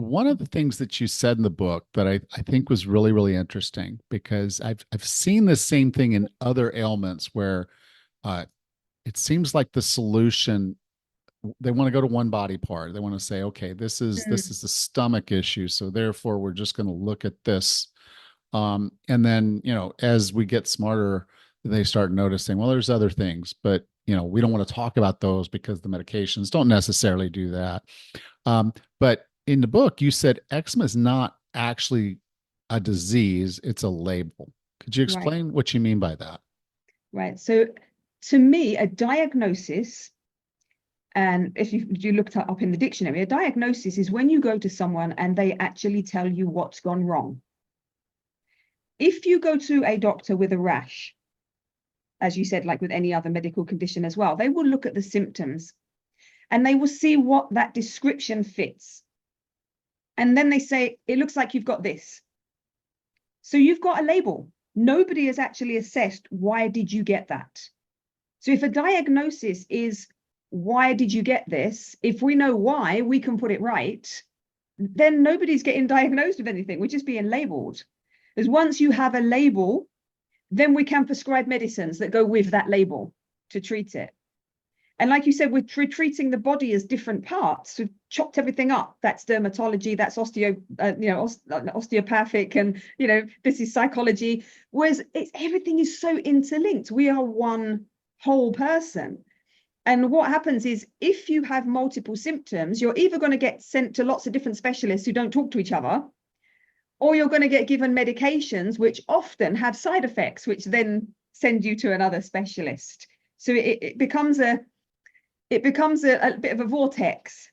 one of the things that you said in the book that I think was really, really interesting, because I've seen the same thing in other ailments where uh, it seems like the solution, they want to go to one body part. They want to say, okay, this Mm. is a stomach issue, so therefore we're just going to look at this. And then, as we get smarter, they start noticing, well, there's other things, but we don't want to talk about those because the medications don't necessarily do that. But in the book, you said eczema is not actually a disease, it's a label. Could you Right, explain what you mean by that? right. So to me, a diagnosis, and if you looked it up in the dictionary, a diagnosis is when you go to someone and they actually tell you what's gone wrong. If you go to a doctor with a rash, as you said, like with any other medical condition as well, they will look at the symptoms and they will see what that description fits. And then they say, it looks like you've got this. So you've got a label. Nobody has actually assessed, why did you get that? So if a diagnosis is, why did you get this? If we know why, we can put it right. Then nobody's getting diagnosed with anything. We're just being labeled. Because once you have a label, then we can prescribe medicines that go with that label to treat it. And like you said, we're treating the body as different parts. We've chopped everything up. That's dermatology, that's osteopathic, and this is psychology. Whereas everything is so interlinked. We are one whole person. And what happens is, if you have multiple symptoms, you're either going to get sent to lots of different specialists who don't talk to each other, or you're going to get given medications which often have side effects, which then send you to another specialist. So it becomes a bit of a vortex.